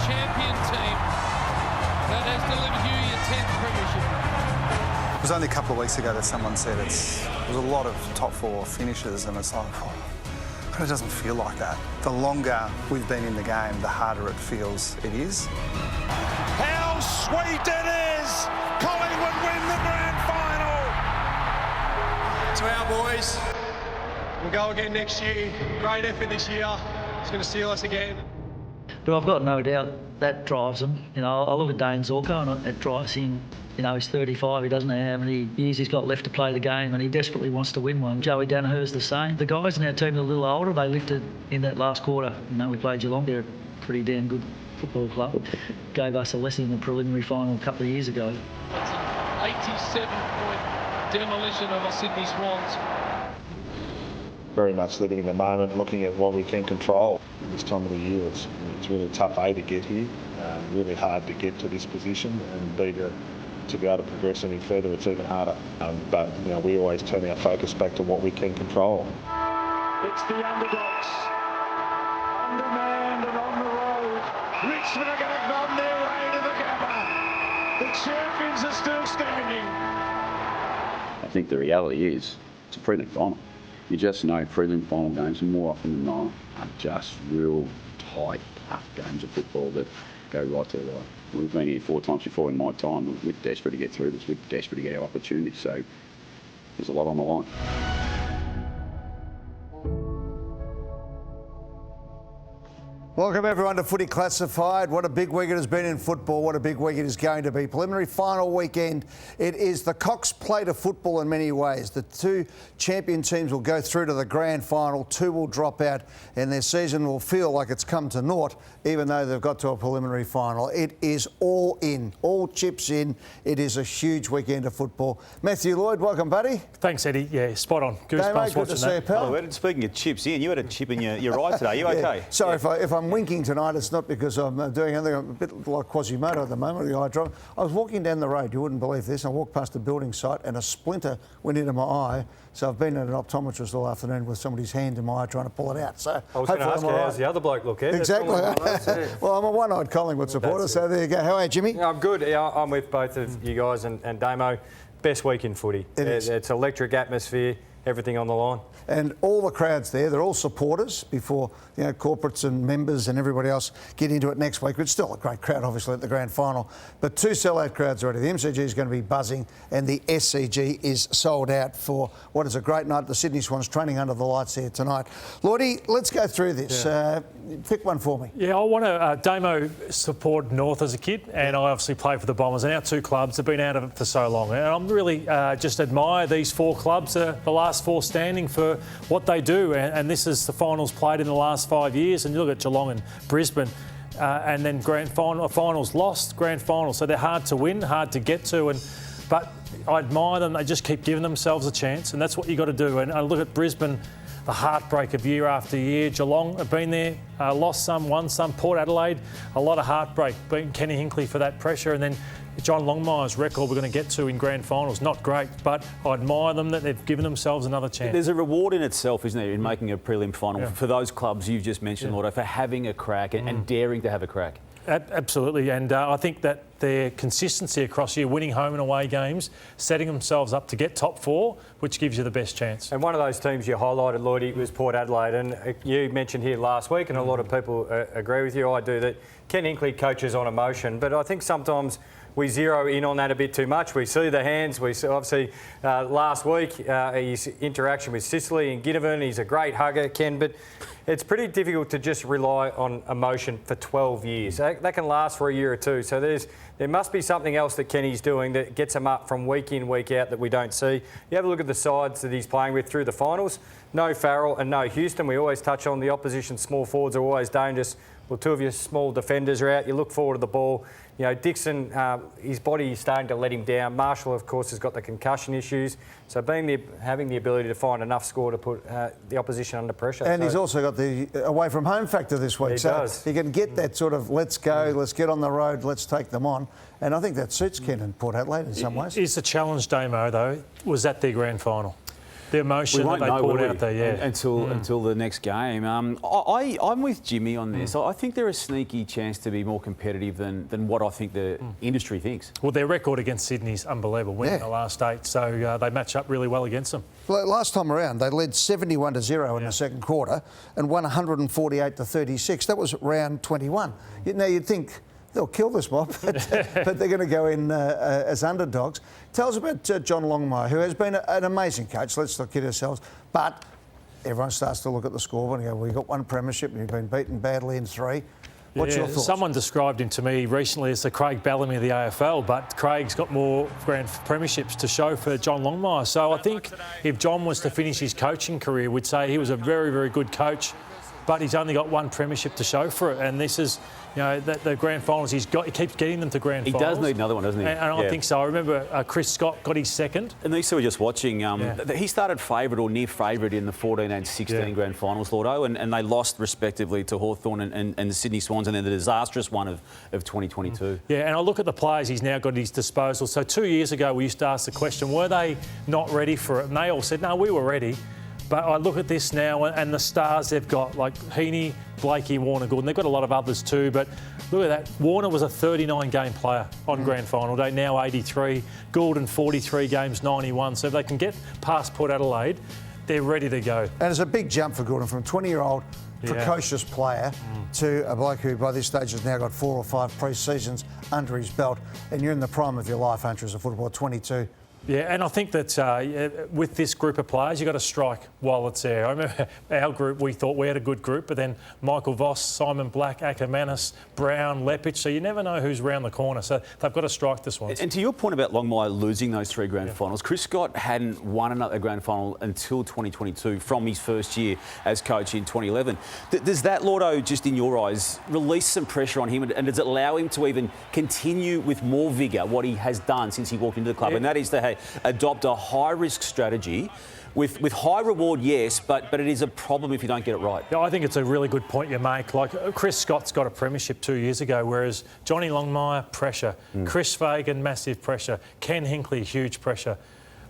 champion team that has delivered you your 10th premiership. It was only a couple of weeks ago that someone said there was a lot of top four finishes, and it's like, it doesn't feel like that. The longer we've been in the game, the harder it feels it is. How sweet it is! Collingwood win the grand final! To our boys, we'll go again next year. Great effort this year. It's going to steal us again. But I've got no doubt that drives them. You know, I look at Dane Zorko and it drives him. You know, he's 35, he doesn't know how many years he's got left to play the game, and he desperately wants to win one. Joey Danaher's the same. The guys in our team are a little older. They lifted in that last quarter. You know, we played Geelong. They're a pretty damn good football club. Gave us a lesson in the preliminary final a couple of years ago. That's an 87-point demolition of the Sydney Swans. Very much living in the moment, looking at what we can control. This time of the year, it's really tough, A, to get here, really hard to get to this position, and B, to be able to progress any further, it's even harder. But you know, we always turn our focus back to what we can control. It's the underdogs. Undermanned and on the road. Richmond are going to bomb their way to the Gabba. The champions are still standing. I think the reality is it's a prelim final. You just know prelim final games more often than not are just real tight, tough games of football that go right to the right. We've been here 4 times before in my time. We're desperate to get through this. We're desperate to get our opportunities. So there's a lot on the line. Welcome everyone to Footy Classified. What a big week it has been in football. What a big week it is going to be. Preliminary final weekend. It is the Cox Plate of football in many ways. The 2 champion teams will go through to the grand final. 2 will drop out, and their season will feel like it's come to naught, even though they've got to a preliminary final. It is all in, all chips in. It is a huge weekend of football. Matthew Lloyd, welcome, buddy. Thanks, Eddie. Yeah, spot on. Goosebumps watching that. Oh, speaking of chips in, you had a chip in your eye today. Are you okay? Sorry, if I'm winking tonight, it's not because I'm doing anything. I'm a bit like Quasimodo at the moment, the eye drop. I was walking down the road, you wouldn't believe this. I walked past a building site and a splinter went into my eye. So I've been at an optometrist all afternoon with somebody's hand in my eye trying to pull it out. So I was going to ask you, how's the other bloke look, Ed? Exactly. Well, I'm a one-eyed Collingwood supporter, so there you go. How are you, Jimmy? Yeah, I'm good. Yeah, I'm with both of you guys and Damo. Best week in footy. It's electric atmosphere, everything on the line. And all the crowds there, they're all supporters before, you know, corporates and members and everybody else get into it next week. But it's still a great crowd, obviously, at the grand final. But 2 sellout crowds already. The MCG is going to be buzzing and the SCG is sold out for what is a great night. The Sydney Swans training under the lights here tonight. Lordy, let's go through this. Yeah. Pick one for me. Yeah, I want to... Damo supported North as a kid, and I obviously played for the Bombers, and our 2 clubs have been out of it for so long. And I'm really just admire these 4 clubs, the last 4 standing, for what they do. And this is the finals played in the last 5 years, and you look at Geelong and Brisbane, and then finals lost, grand finals. So they're hard to win, hard to get to, but I admire them. They just keep giving themselves a chance, and that's what you got to do. And I look at Brisbane, the heartbreak of year after year. Geelong have been there, lost some, won some. Port Adelaide, a lot of heartbreak, beating Kenny Hinkley for that pressure. And then John Longmire's record we're going to get to in grand finals, not great, but I admire them that they've given themselves another chance. There's a reward in itself, isn't there, in making a prelim final for those clubs you've just mentioned, Lordo, for having a crack and daring to have a crack. Absolutely, and I think that their consistency across here, winning home and away games, setting themselves up to get top 4, which gives you the best chance. And one of those teams you highlighted, Lloydie, was Port Adelaide, and you mentioned here last week, and a lot of people agree with you, I do, that Ken Hinkley coaches on emotion, but I think sometimes we zero in on that a bit too much. We see the hands. We see, obviously, last week, his interaction with Sicily and Ginnivan. He's a great hugger, Ken, but it's pretty difficult to just rely on emotion for 12 years. That can last for a year or 2. So there must be something else that Kenny's doing that gets him up from week in, week out that we don't see. You have a look at the sides that he's playing with through the finals. No Farrell and no Houston. We always touch on the opposition small forwards are always dangerous. Well, 2 of your small defenders are out. You look forward to the ball. You know, Dixon, his body is starting to let him down. Marshall, of course, has got the concussion issues. So having the ability to find enough score to put the opposition under pressure. And he's also got the away from home factor this week. He does. He can get that sort of let's go, let's get on the road, let's take them on. And I think that suits Ken and Port Adelaide in some ways. Is the challenge, Damo, though, was that their grand final? the emotion that they poured out there, until the next game. I'm with Jimmy on this. I think they're a sneaky chance to be more competitive than what I think the industry thinks. Well, their record against Sydney's unbelievable, winning the last 8, so they match up really well against them. Well, last time around, they led 71-0 in the second quarter and won 148-36. That was round 21. Now, you'd think they'll kill this mob, but they're going to go in as underdogs. Tell us about John Longmire, who has been an amazing coach, let's not kid ourselves, but everyone starts to look at the scoreboard and go, well, you've got 1 premiership and you've been beaten badly in 3. What's your thoughts? Someone described him to me recently as the Craig Bellamy of the AFL, but Craig's got more grand premierships to show for John Longmire. So I think if John was to finish his coaching career, we'd say he was a very, very good coach, but he's only got 1 premiership to show for it. And this is, the grand finals, he keeps getting them to grand finals. He does need another one, doesn't he? And I think so. I remember Chris Scott got his 2nd. And these two were just watching. He started favourite or near favourite in the 14 and 16 grand finals, Lordo, and they lost respectively to Hawthorn and the Sydney Swans, and then the disastrous one of 2022. Yeah, and I look at the players he's now got at his disposal. So 2 years ago, we used to ask the question, were they not ready for it? And they all said, no, we were ready. But I look at this now and the stars they've got, like Heaney, Blakey, Warner, Gordon. They've got a lot of others too, but look at that. Warner was a 39-game player on grand final day, now 83. Gordon, 43 games, 91. So if they can get past Port Adelaide, they're ready to go. And it's a big jump for Gordon from a 20-year-old precocious player to a bloke who by this stage has now got 4 or 5 pre-seasons under his belt. And you're in the prime of your life, aren't you, as a footballer, 22. Yeah, and I think that with this group of players, you've got to strike while it's there. I remember our group, we thought we had a good group, but then Michael Voss, Simon Black, Ackermanis, Brown, Lepich, so you never know who's round the corner. So they've got to strike this one. And to your point about Longmire losing those 3 grand finals, Chris Scott hadn't won another grand final until 2022 from his first year as coach in 2011. Does that, Lordo, just in your eyes, release some pressure on him and does it allow him to even continue with more vigour what he has done since he walked into the club? And that is to adopt a high-risk strategy with high reward, yes, but it is a problem if you don't get it right. Yeah, I think it's a really good point you make. Like, Chris Scott's got a premiership 2 years ago, whereas Johnny Longmire, pressure. Chris Fagan, massive pressure. Ken Hinkley, huge pressure.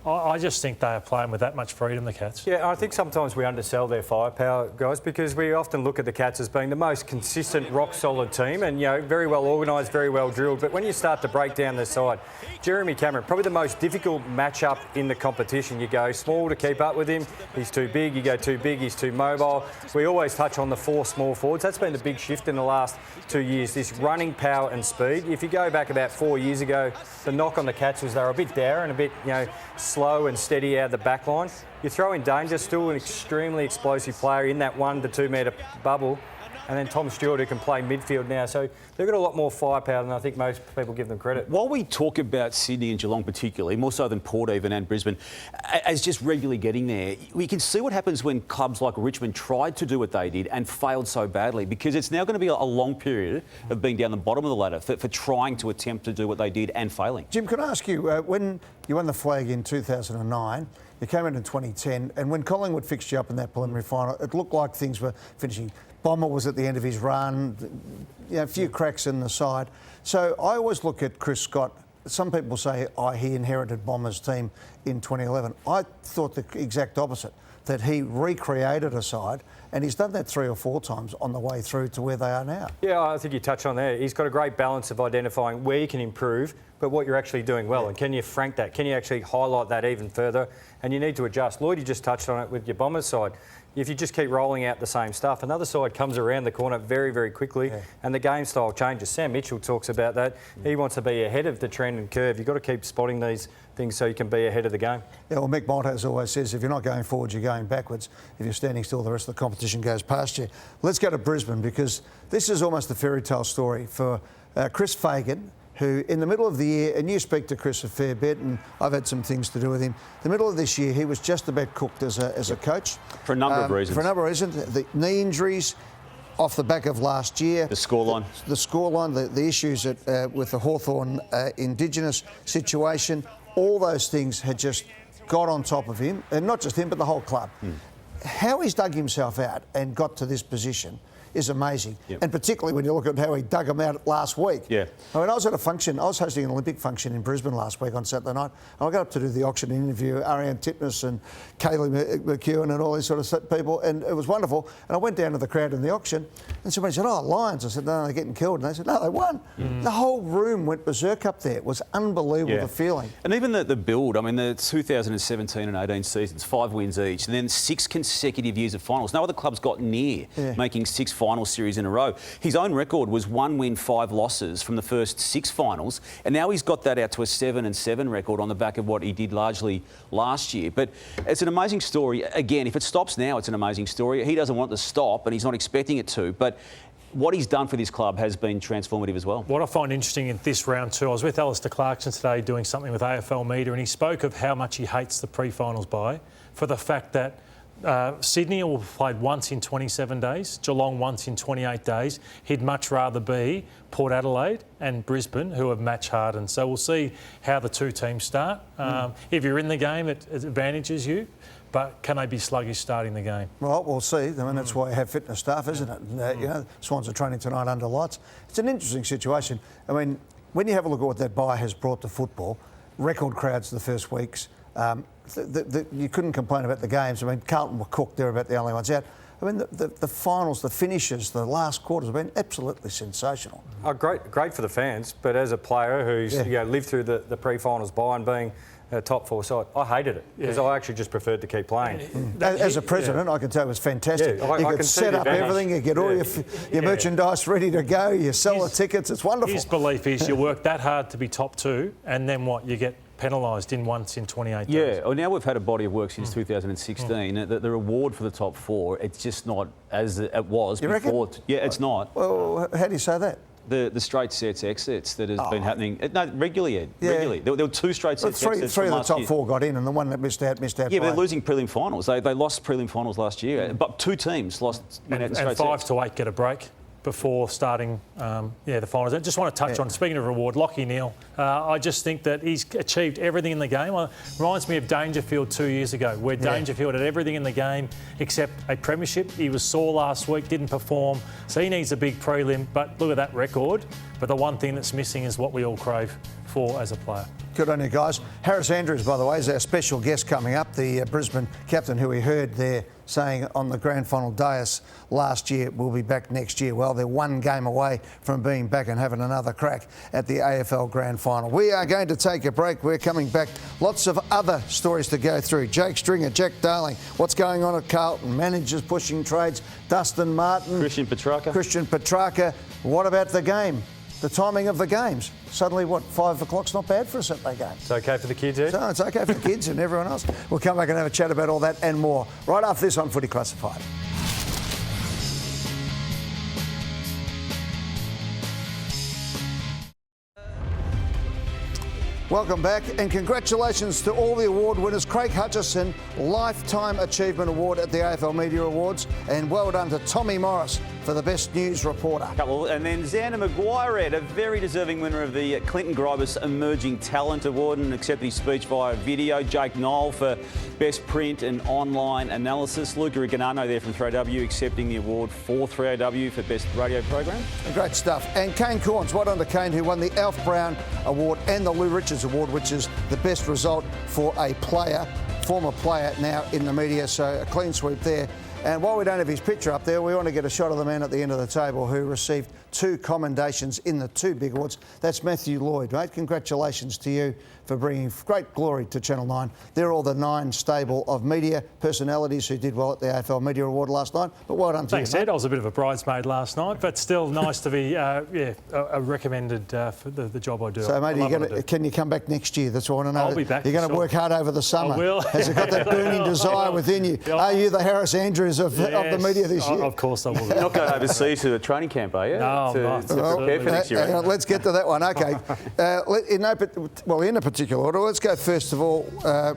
I just think they are playing with that much freedom, the Cats. Yeah, I think sometimes we undersell their firepower, guys, because we often look at the Cats as being the most consistent, rock-solid team and, very well organised, very well drilled. But when you start to break down their side, Jeremy Cameron, probably the most difficult matchup in the competition. You go small to keep up with him, he's too big. You go too big, he's too mobile. We always touch on the 4 small forwards. That's been the big shift in the last 2 years, this running power and speed. If you go back about 4 years ago, the knock on the Cats was they were a bit dour and a bit, slow and steady out of the back line. You throw in Danger, still an extremely explosive player in that 1 to 2 metre bubble. And then Tom Stewart, who can play midfield now. So they've got a lot more firepower than I think most people give them credit. While we talk about Sydney and Geelong particularly, more so than Port even and Brisbane, as just regularly getting there, we can see what happens when clubs like Richmond tried to do what they did and failed so badly, because it's now going to be a long period of being down the bottom of the ladder for trying to attempt to do what they did and failing. Jim, can I ask you, when you won the flag in 2009, you came in 2010, and when Collingwood fixed you up in that preliminary final, it looked like things were finishing. Bomber was at the end of his run, a few cracks in the side. So I always look at Chris Scott. Some people say he inherited Bomber's team in 2011. I thought the exact opposite, that he recreated a side, and he's done that 3 or 4 times on the way through to where they are now. Yeah, I think you touch on there. He's got a great balance of identifying where you can improve, but what you're actually doing well. And can you frank that? Can you actually highlight that even further? And you need to adjust. Lloyd, you just touched on it with your Bombers side. If you just keep rolling out the same stuff, another side comes around the corner very, very quickly and the game style changes. Sam Mitchell talks about that. He wants to be ahead of the trend and curve. You've got to keep spotting these things so you can be ahead of the game. Yeah, well, Mick Malthouse always says if you're not going forward, you're going backwards. If you're standing still, the rest of the competition goes past you. Let's go to Brisbane, because this is almost a fairy tale story for Chris Fagan, who in the middle of the year, and you speak to Chris a fair bit, and I've had some things to do with him, the middle of this year he was just about cooked as a coach. For a number of reasons. For a number of reasons. The knee injuries off the back of last year. The scoreline. The scoreline, the issues with the Hawthorn Indigenous situation, all those things had just got on top of him, and not just him, but the whole club. How he's dug himself out and got to this position is amazing. Yep. And particularly when you look at how he dug them out last week. Yeah. I mean, I was at a function, I was hosting an Olympic function in Brisbane last week on Saturday night, and I got up to do the auction and interview Ariane Titmus and Kaylee McEwen and all these sort of people, and it was wonderful. And I went down to the crowd in the auction, and somebody said, "Oh, Lions." I said, "No, they're getting killed." And they said, "No, they won." The whole room went berserk up there. It was unbelievable, the feeling. And even the build, I mean, the 2017 and 18 seasons, 5 wins each, and then 6 consecutive years of finals. No other club's got near making 6 final series in a row. His own record was 1 win, 5 losses from the first 6 finals, and now he's got that out to a 7-7 record on the back of what he did largely last year. But it's an amazing story. Again, if it stops now, it's an amazing story. He doesn't want it to stop, and he's not expecting it to, but what he's done for this club has been transformative as well. What I find interesting in this round too, I was with Alistair Clarkson today doing something with AFL Media, and he spoke of how much he hates the pre-finals bye for the fact that Sydney will have played once in 27 days, Geelong once in 28 days. He'd much rather be Port Adelaide and Brisbane, who have match hardened. So we'll see how the 2 teams start. If you're in the game, it advantages you. But can they be sluggish starting the game? Well, we'll see. I mean, that's why you have fitness staff, isn't it? And, you know, Swans are training tonight under lights. It's an interesting situation. I mean, when you have a look at what that bye has brought to football, record crowds the first weeks. You couldn't complain about the games. I mean, Carlton were cooked. They're about the only ones out. I mean, the finals, the finishes, the last quarters have been absolutely sensational. Oh, great for the fans. But as a player who's lived through the pre-finals bye and being a top 4 side, I hated it because I actually just preferred to keep playing. As a president, I can tell it was fantastic. You could set up everything, you get all your merchandise ready to go, you sell the tickets, it's wonderful. His belief is you work that hard to be top 2 and then what, you get penalised in once in 28 days. Yeah, well, now we've had a body of work since 2016. The reward for the top 4, it's just not as it was before. Yeah, it's not. Well, how do you say that? The straight sets exits that has been happening regularly, Ed. Regularly. There were 2 straight sets exits. Three of the top 4 got in, and the one that missed out. Yeah, but they're losing prelim finals. They lost prelim finals last year, but 2 teams lost. And 5 to 8 get a break before starting the finals. I just want to touch on, speaking of reward, Lachie Neale. I just think that he's achieved everything in the game. Reminds me of Dangerfield 2 years ago, where Dangerfield had everything in the game except a premiership. He was sore last week, didn't perform, so he needs a big prelim. But look at that record. But the one thing that's missing is what we all crave for as a player. Good on you guys. Harris Andrews, by the way, is our special guest coming up, the Brisbane captain who we heard there saying on the grand final dais last year will be back next year. Well, they're 1 game away from being back and having another crack at the AFL grand final. We are going to take a break. We're coming back. Lots of other stories to go through. Jake Stringer, Jack Darling, what's going on at Carlton, managers pushing trades, Dustin Martin, Christian Petrarca. What about the game? The timing of the games. Suddenly, 5 o'clock's not bad for a Saturday game. It's okay for the kids, Ed? So it's okay for the kids and everyone else. We'll come back and have a chat about all that and more right after this on Footy Classified. Welcome back and congratulations to all the award winners. Craig Hutchison, Lifetime Achievement Award at the AFL Media Awards, and well done to Tommy Morris for the Best News Reporter. And then Xander Maguire, Ed, a very deserving winner of the Clinton Gribus Emerging Talent Award and accepted his speech via video. Jake Knoll for Best Print and Online Analysis. Luca Rigonano there from 3AW accepting the award for 3AW for Best Radio Program. Great stuff. And Kane Corns, well done to Kane, who won the Alf Brown Award and the Lou Richards Award, which is the best result for a player, former player now in the media. So a clean sweep there. And while we don't have his picture up there, we want to get a shot of the man at the end of the table who received 2 commendations in the 2 big awards. That's Matthew Lloyd, mate. Congratulations to you for bringing great glory to Channel 9. They're all the 9 stable of media personalities who did well at the AFL Media Award last night. But well done to you, Thanks, Ed. I was a bit of a bridesmaid last night, but still nice to be recommended for the job I do. So, mate, can you come back next year? That's what I want to know. I'll be back. You're going to work hard over the summer. I will. Has it got that burning desire within you? Are you the Harris Andrews of the media this year? Of course I will. You're not going overseas to a training camp, are you? No, I'm not. To prepare for next year. Let's get to that one. Okay. In a particular order, let's go first of all.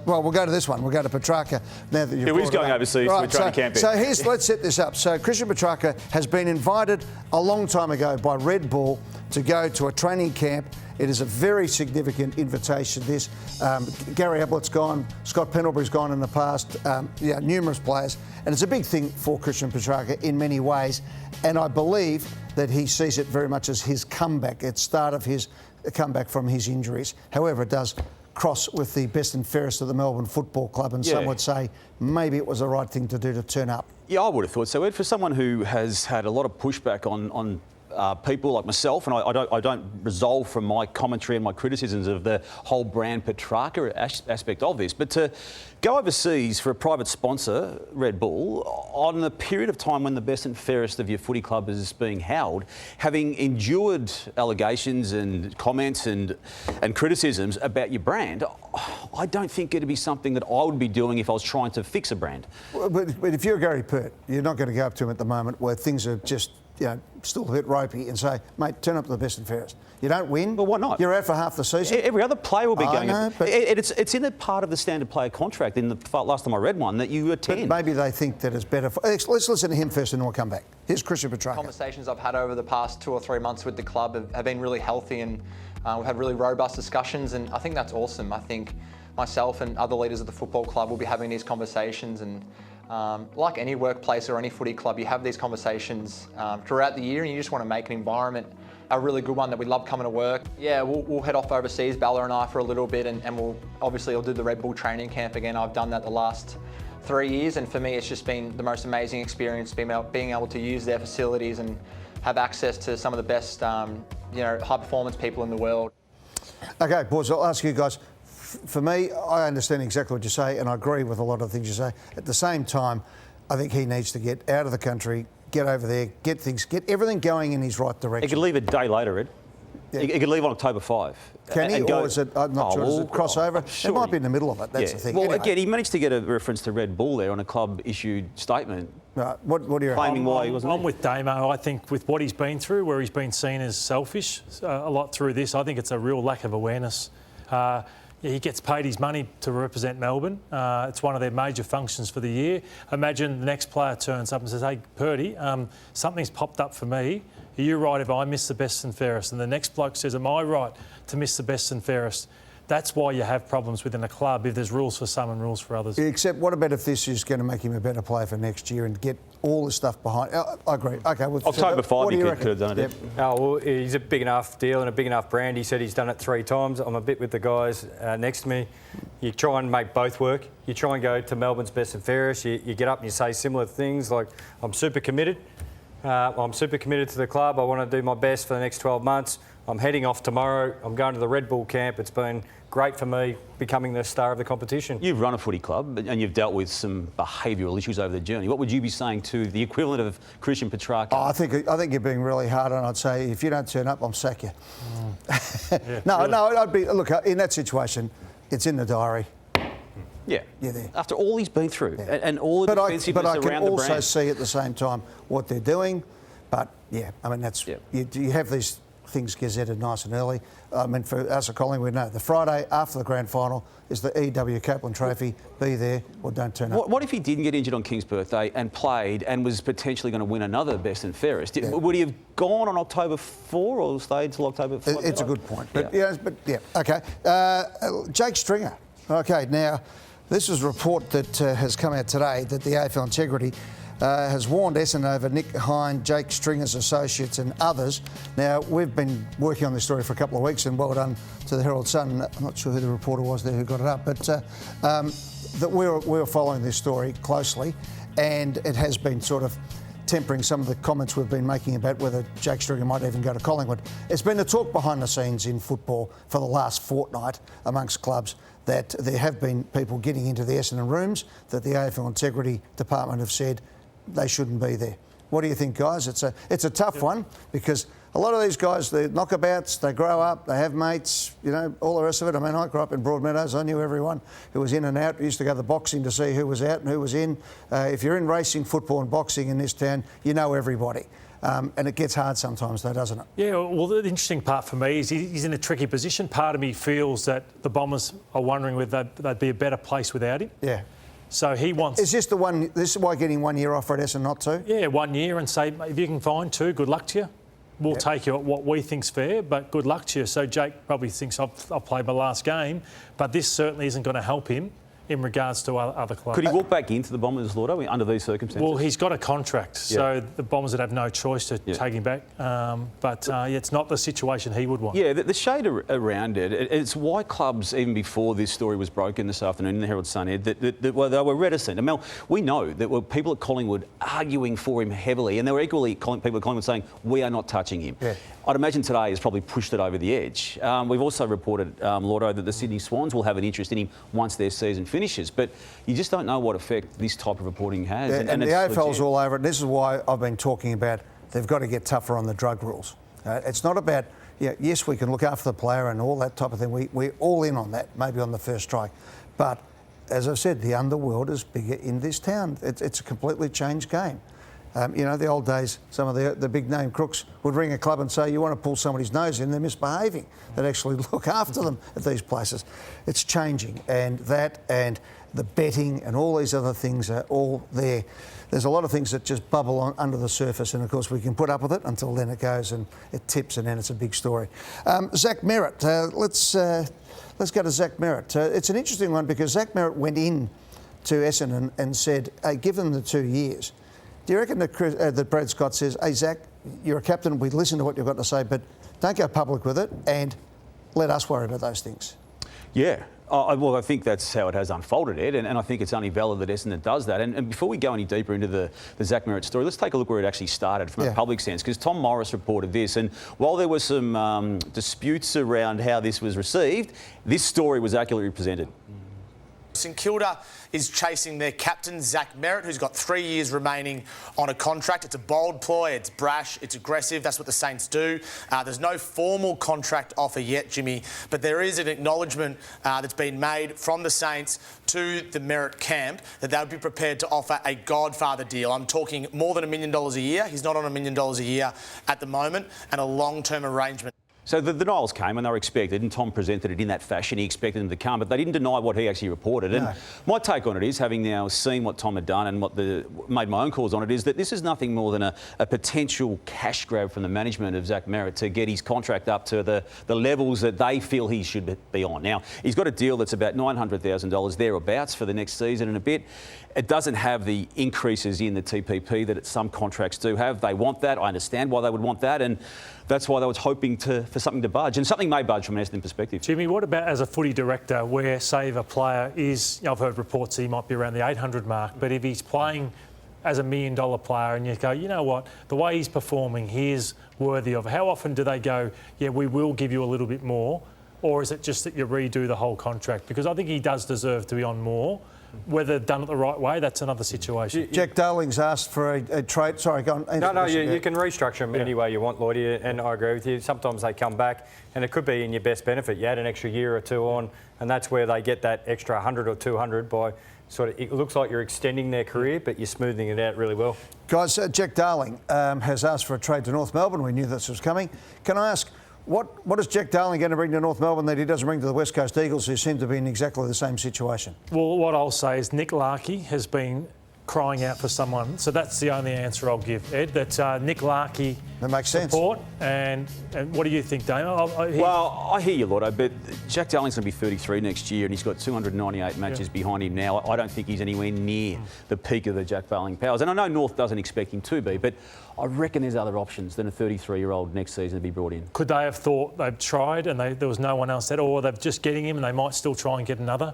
We'll go to this one. We'll go to Petrarca now that you've who's going overseas to a training camp? So let's set this up. So Christian Petrarca has been invited a long time ago by Red Bull to go to a training camp It is a very significant invitation, this. Gary Ablett's gone, Scott Pendlebury's gone in the past, numerous players. And it's a big thing for Christian Petrarca in many ways. And I believe that he sees it very much as his comeback, at start of his comeback from his injuries. However, it does cross with the best and fairest of the Melbourne Football Club, and some would say maybe it was the right thing to do to turn up. Yeah, I would have thought so, Ed. For someone who has had a lot of pushback on people like myself, and I don't resolve from my commentary and my criticisms of the whole brand Petrarca aspect of this, but to go overseas for a private sponsor, Red Bull, on the period of time when the best and fairest of your footy club is being held, having endured allegations and comments and criticisms about your brand, I don't think it'd be something that I would be doing if I was trying to fix a brand. But if you're Gary Pert, you're not going to go up to him at the moment where things are just still a bit ropey and say, mate, turn up to the best and fairest. You don't win. Well, why not? You're out for half the season. Every other player will be going. Know, but it's in a part of the standard player contract. In the last time I read one, that you attend. Maybe they think that it's better. Let's listen to him first, and then we'll come back. Here's Christian Petrarca. Conversations I've had over the past 2 or 3 months with the club have been really healthy, and we've had really robust discussions, and I think that's awesome. I think myself and other leaders of the football club will be having these conversations, and like any workplace or any footy club, you have these conversations throughout the year, and you just want to make an environment a really good one that we love coming to work. Yeah, we'll head off overseas, Bella and I, for a little bit, and we'll do the Red Bull training camp again. I've done that the last 3 years, and for me, it's just been the most amazing experience being able to use their facilities and have access to some of the best, high performance people in the world. Okay, boys, I'll ask you guys. For me, I understand exactly what you say, and I agree with a lot of things you say. At the same time, I think he needs to get out of the country, get over there, get everything going in his right direction. He could leave a day later, Ed. Yeah. He could leave on October 5. Can he? Or is it, I'm not sure, is it crossover? Sure. It might be in the middle of it, that's the thing. Well, anyway. again, he managed to get a reference to Red Bull there on a club-issued statement. Right. What do you claiming why he wasn't I'm with Damo. I think with what he's been through, where he's been seen as selfish a lot through this, I think it's a real lack of awareness. He gets paid his money to represent Melbourne. It's one of their major functions for the year. Imagine the next player turns up and says, hey, Purdy, something's popped up for me. Are you right if I miss the best and fairest? And the next bloke says, am I right to miss the best and fairest? That's why you have problems within a club if there's rules for some and rules for others. Except, what about if this is going to make him a better player for next year and get all the stuff behind? I agree. Okay, well, October 5 he could have done it. Yep. Oh, well, he's a big enough deal and a big enough brand. He said he's done it 3 times. I'm a bit with the guys next to me. You try and make both work. You try and go to Melbourne's best and fairest. You get up and you say similar things like, I'm super committed. I'm super committed to the club. I want to do my best for the next 12 months. I'm heading off tomorrow. I'm going to the Red Bull camp. It's been great for me becoming the star of the competition. You've run a footy club and you've dealt with some behavioural issues over the journey. What would you be saying to the equivalent of Christian Petrarca? Oh, I think you're being really hard on. I'd say if you don't turn up, I'll sack you. I'd be, look, in that situation, it's in the diary. Yeah. You're there. After all he's been through and all the defensiveness around the brand. But I can also see at the same time what they're doing. But, yeah, I mean, that's you have these things gazetted nice and early. I mean, for us at Collingwood, no. The Friday after the grand final is the E.W. Kaplan Trophy. Be there or don't turn up. What if he didn't get injured on King's birthday and played and was potentially going to win another best and fairest? Yeah. Would he have gone on October 4 or stayed till October 5? It's a good point. But, okay. Jake Stringer. Okay, now, this is a report that has come out today that the AFL Integrity has warned Essendon over Nick Hine, Jake Stringer's associates and others. Now, we've been working on this story for a couple of weeks, and well done to the Herald Sun. I'm not sure who the reporter was there who got it up, but that we're following this story closely, and it has been sort of tempering some of the comments we've been making about whether Jake Stringer might even go to Collingwood. It's been the talk behind the scenes in football for the last fortnight amongst clubs that there have been people getting into the Essendon rooms that the AFL Integrity Department have said they shouldn't be there. What do you think, guys? It's a tough one because a lot of these guys, they're knockabouts, they grow up, they have mates, all the rest of it. I mean, I grew up in Broadmeadows. I knew everyone who was in and out. We used to go to the boxing to see who was out and who was in. If you're in racing, football and boxing in this town, you know everybody. And it gets hard sometimes, though, doesn't it? Yeah, well, the interesting part for me is he's in a tricky position. Part of me feels that the Bombers are wondering whether they'd be a better place without him. Yeah. So he wants... Is this this is why getting 1 year off at Essendon, not 2? Yeah, 1 year and say, if you can find 2, good luck to you. we'll take you at what we think's fair, but good luck to you. So Jake probably thinks I've played my last game, but this certainly isn't going to help him in regards to other clubs. Could he walk back into the Bombers, Lordo, under these circumstances? Well, he's got a contract, so the Bombers would have no choice to take him back. But it's not the situation he would want. Yeah, the shade around it, it's why clubs, even before this story was broken this afternoon in the Herald Sun, Ed, that they were reticent. I mean, we know that were people at Collingwood arguing for him heavily, and there were equally people at Collingwood saying, we are not touching him. Yeah. I'd imagine today has probably pushed it over the edge. We've also reported, Lordo, that the Sydney Swans will have an interest in him once their season finishes, but you just don't know what effect this type of reporting has. Yeah, and the AFL's all over it, and this is why I've been talking about they've got to get tougher on the drug rules. It's not about, yes, we can look after the player and all that type of thing. We're all in on that, maybe on the first strike. But as I've said, the underworld is bigger in this town. It's a completely changed game. The old days, some of the big name crooks would ring a club and say, you want to pull somebody's nose in, they're misbehaving. They'd actually look after them at these places. It's changing, and that and the betting and all these other things are all there. There's a lot of things that just bubble on under the surface, and of course we can put up with it until then it goes and it tips, and then it's a big story. Zach Merritt, let's go to Zach Merritt. It's an interesting one because Zach Merritt went in to Essendon and said, hey, give them the 2 years. Do you reckon that Brad Scott says, hey, Zach, you're a captain, we listen to what you've got to say, but don't go public with it and let us worry about those things? Yeah. Well, I think that's how it has unfolded, Ed, and I think it's only valid that Essendon does that. And before we go any deeper into the Zach Merritt story, let's take a look where it actually started from a public sense, because Tom Morris reported this, and while there were some disputes around how this was received, this story was accurately presented. St Kilda is chasing their captain, Zach Merritt, who's got 3 years remaining on a contract. It's a bold ploy, it's brash, it's aggressive. That's what the Saints do. There's no formal contract offer yet, Jimmy, but there is an acknowledgement that's been made from the Saints to the Merritt camp that they would be prepared to offer a Godfather deal. I'm talking more than $1 million a year. He's not on $1 million a year at the moment, and a long-term arrangement. So the denials came and they were expected, and Tom presented it in that fashion. He expected them to come, but they didn't deny what he actually reported. No. And my take on it is, having now seen what Tom had done and made my own calls on it, is that this is nothing more than a potential cash grab from the management of Zach Merritt to get his contract up to the levels that they feel he should be on. Now, he's got a deal that's about $900,000 thereabouts for the next season and a bit. It doesn't have the increases in the TPP that some contracts do have. They want that. I understand why they would want that, and that's why they was hoping for something to budge, and something may budge from an Essendon perspective. Jimmy, what about as a footy director where, say, if a player is, I've heard reports he might be around the 800 mark, but if he's playing as $1 million player and you go, you know what, the way he's performing, he is worthy of. How often do they go, yeah, we will give you a little bit more, or is it just that you redo the whole contract? Because I think he does deserve to be on more. Whether done it the right way, that's another situation. Jack Darling's asked for a trade. Sorry, go on. No, you can restructure them any way you want, Lloydie, and I agree with you. Sometimes they come back, and it could be in your best benefit. You add an extra year or two on, and that's where they get that extra 100 or 200 by sort of. It looks like you're extending their career, but you're smoothing it out really well. Guys, Jack Darling has asked for a trade to North Melbourne. We knew this was coming. Can I ask, what is Jack Darling going to bring to North Melbourne that he doesn't bring to the West Coast Eagles, who seem to be in exactly the same situation? Well, what I'll say is Nick Larkey has been crying out for someone, so that's the only answer I'll give, Ed. That Nick Larkey that makes support. And what do you think, Dane? Well, I hear you, Lotto, but Jack Darling's going to be 33 next year, and he's got 298 matches behind him now. I don't think he's anywhere near the peak of the Jack Darling powers, and I know North doesn't expect him to be, but I reckon there's other options than a 33-year-old next season to be brought in. Could they have thought they've tried and there was no one else that, or they're just getting him and they might still try and get another?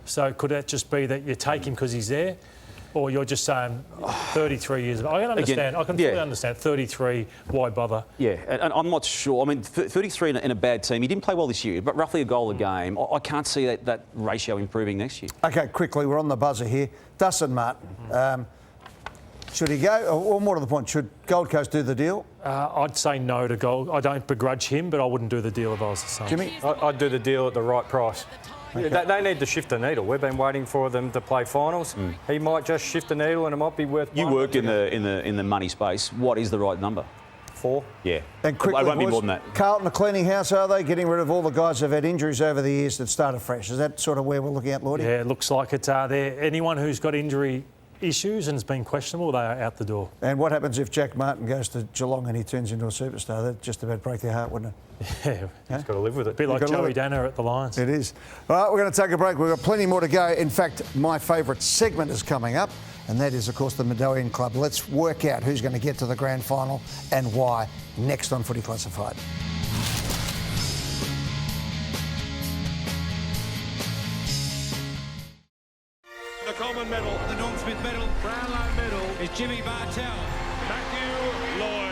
So could that just be that you take him because he's there? Or you're just saying 33 years ago? I can understand. Again, I can fully understand. 33, why bother? Yeah, and I'm not sure. I mean, 33 in a bad team. He didn't play well this year, but roughly a goal a game. I can't see that ratio improving next year. OK, quickly, we're on the buzzer here. Dustin Martin. Should he go? Or more to the point, should Gold Coast do the deal? I'd say no to Gold. I don't begrudge him, but I wouldn't do the deal if I was the Saints. Jimmy? I'd do the deal at the right price. Okay. They need to shift the needle. We've been waiting for them to play finals. He might just shift the needle and it might be worth. You work in the money space. What is the right number? 4. Yeah. And quickly, it won't be more than that. Carlton, a cleaning house, are they? Getting rid of all the guys who've had injuries over the years that started fresh. Is that sort of where we're looking at, Lordy? Yeah, it looks like it's there. Anyone who's got injury issues and has been questionable, they are out the door. And what happens if Jack Martin goes to Geelong and he turns into a superstar? That'd just about break their heart, wouldn't it? Yeah, he's got to live with it. A bit like Joey Danner at the Lions. It is. All right, we're going to take a break. We've got plenty more to go. In fact, my favourite segment is coming up, and that is, of course, the Medallion Club. Let's work out who's going to get to the grand final and why next on Footy Classified. The Coleman medal, the Norm Smith medal, Brownlow medal is Jimmy Bartell. Matthew Lloyd.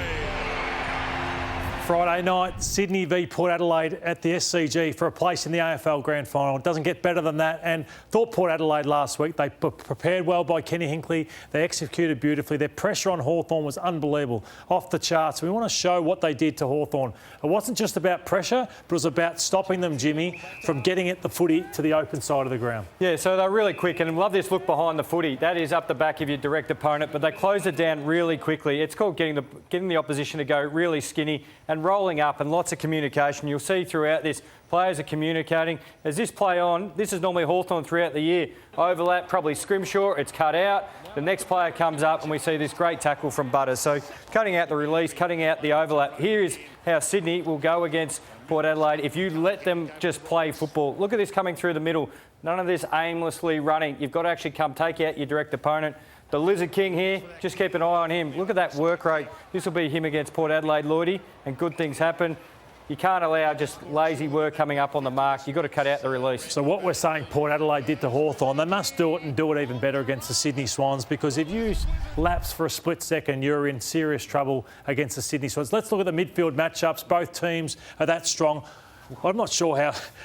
Friday night, Sydney v Port Adelaide at the SCG for a place in the AFL Grand Final. It doesn't get better than that. And thought Port Adelaide last week, they prepared well by Kenny Hinkley. They executed beautifully. Their pressure on Hawthorn was unbelievable, off the charts. We want to show what they did to Hawthorn. It wasn't just about pressure, but it was about stopping them, Jimmy, from getting at the footy to the open side of the ground. Yeah, so they're really quick, and love this look behind the footy. That is up the back of your direct opponent, but they closed it down really quickly. It's called getting the opposition to go really skinny and rolling up, and lots of communication. You'll see throughout this, players are communicating. As this play on, this is normally Hawthorn throughout the year. Overlap, probably Scrimshaw, it's cut out. The next player comes up and we see this great tackle from Butters. So cutting out the release, cutting out the overlap. Here is how Sydney will go against Port Adelaide if you let them just play football. Look at this coming through the middle. None of this aimlessly running. You've got to actually come take out your direct opponent. The Lizard King here, just keep an eye on him. Look at that work rate. This will be him against Port Adelaide, Lloydie, and good things happen. You can't allow just lazy work coming up on the mark. You've got to cut out the release. So what we're saying Port Adelaide did to Hawthorn, they must do it and do it even better against the Sydney Swans, because if you lapse for a split second, you're in serious trouble against the Sydney Swans. Let's look at the midfield matchups. Both teams are that strong. I'm not sure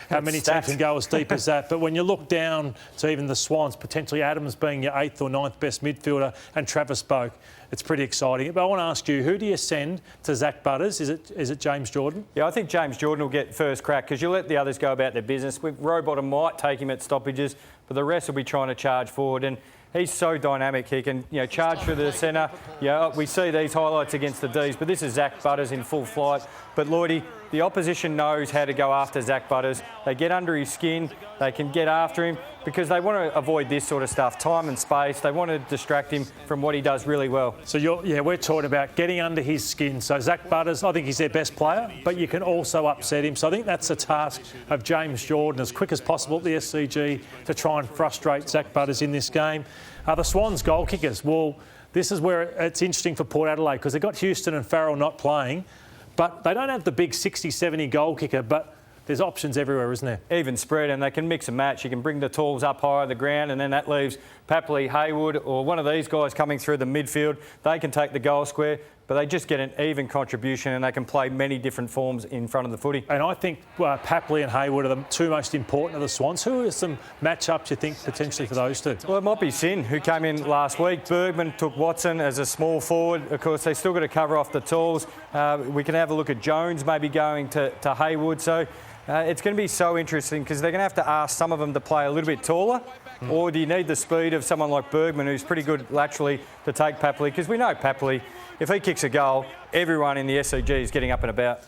how many teams can go as deep as that, but when you look down to even the Swans, potentially Adams being your 8th or 9th best midfielder and Travis Boak, it's pretty exciting. But I want to ask you, who do you send to Zach Butters? Is it James Jordan? Yeah, I think James Jordan will get first crack, because you let the others go about their business. Rowbottom might take him at stoppages, but the rest will be trying to charge forward. And he's so dynamic. He can, charge through the centre. We see these highlights against the D's, but this is Zach Butters in full flight. But Lloydie, the opposition knows how to go after Zach Butters. They get under his skin. They can get after him because they want to avoid this sort of stuff, time and space. They want to distract him from what he does really well. So we're talking about getting under his skin. So Zach Butters, I think he's their best player, but you can also upset him. So I think that's the task of James Jordan, as quick as possible at the SCG, to try and frustrate Zach Butters in this game. The Swans goal kickers, well, this is where it's interesting for Port Adelaide, because they've got Houston and Farrell not playing, but they don't have the big 60-70 goal kicker, but there's options everywhere, isn't there? Even spread, and they can mix and match. You can bring the tools up higher the ground, and then that leaves Papley, Haywood, or one of these guys coming through the midfield. They can take the goal square, but they just get an even contribution, and they can play many different forms in front of the footy. And I think Papley and Haywood are the two most important of the Swans. Who are some matchups you think potentially for those two? Well, it might be Sin, who came in last week. Bergman took Watson as a small forward. Of course, they still got to cover off the tools. We can have a look at Jones maybe going to Haywood. So it's going to be so interesting, because they're going to have to ask some of them to play a little bit taller. Or do you need the speed of someone like Bergman, who's pretty good laterally, to take Papley? Because we know Papley, if he kicks a goal, everyone in the SCG is getting up and about.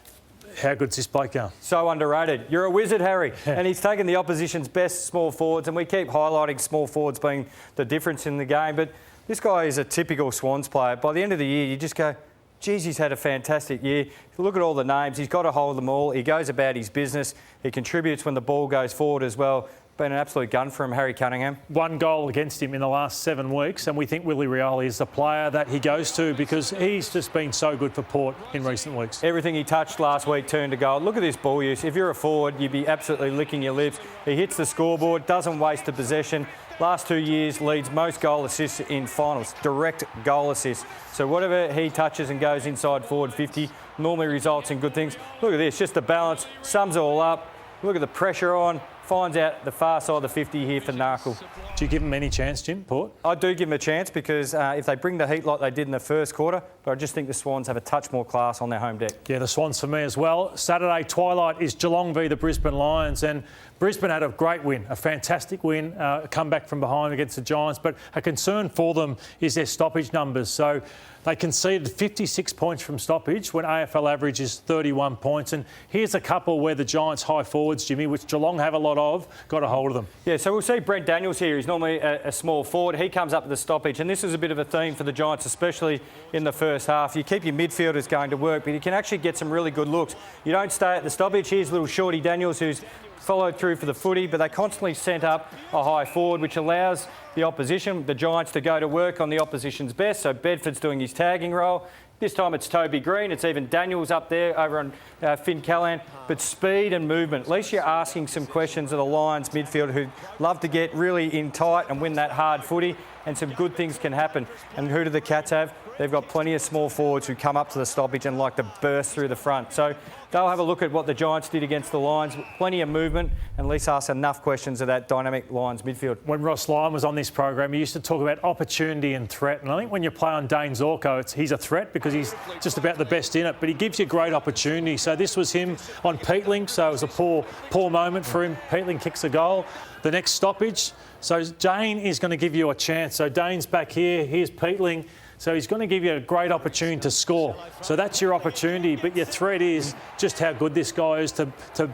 How good's this bloke going? So underrated. You're a wizard, Harry. And he's taken the opposition's best small forwards, and we keep highlighting small forwards being the difference in the game. But this guy is a typical Swans player. By the end of the year, you just go, geez, he's had a fantastic year. Look at all the names. He's got to hold them all. He goes about his business. He contributes when the ball goes forward as well. Been an absolute gun for him, Harry Cunningham. 1 goal against him in the last 7 weeks, and we think Willie Rioli is the player that he goes to, because he's just been so good for Port in recent weeks. Everything he touched last week turned to goal. Look at this ball use. If you're a forward, you'd be absolutely licking your lips. He hits the scoreboard, doesn't waste a possession. Last 2 years, leads most goal assists in finals, direct goal assists. So whatever he touches and goes inside forward 50 normally results in good things. Look at this, just the balance, sums it all up. Look at the pressure on. Finds out the far side of the 50 here for Narkle. Do you give him any chance, Jim, Port? I do give him a chance, because if they bring the heat like they did in the first quarter, but I just think the Swans have a touch more class on their home deck. Yeah, the Swans for me as well. Saturday twilight is Geelong v the Brisbane Lions, and Brisbane had a great win, a fantastic win, a comeback from behind against the Giants, but a concern for them is their stoppage numbers. So they conceded 56 points from stoppage when AFL average is 31 points. And here's a couple where the Giants high forwards, Jimmy, which Geelong have a lot lot of, got a hold of them. Yeah, so we'll see Brent Daniels here. He's normally a small forward. He comes up at the stoppage, and this is a bit of a theme for the Giants, especially in the first half. You keep your midfielders going to work, but you can actually get some really good looks. You don't stay at the stoppage. Here's little Shorty Daniels, who's followed through for the footy, but they constantly sent up a high forward, which allows the opposition, the Giants, to go to work on the opposition's best. So Bedford's doing his tagging role. This time it's Toby Green. It's even Daniels up there over on Finn Callan. But speed and movement. At least you're asking some questions of the Lions midfield, who love to get really in tight and win that hard footy, and some good things can happen. And who do the Cats have? They've got plenty of small forwards who come up to the stoppage and like to burst through the front. So they'll have a look at what the Giants did against the Lions. Plenty of movement, and at least ask enough questions of that dynamic Lions midfield. When Ross Lyon was on this program, he used to talk about opportunity and threat. And I think when you play on Dane Zorko, he's a threat because he's just about the best in it, but he gives you great opportunity. So this was him on Peatling, so it was a poor moment for him. Peatling kicks a goal. The next stoppage. So Dane is going to give you a chance. So Dane's back here. Here's Peatling. So he's going to give you a great opportunity to score. So that's your opportunity, but your threat is just how good this guy is to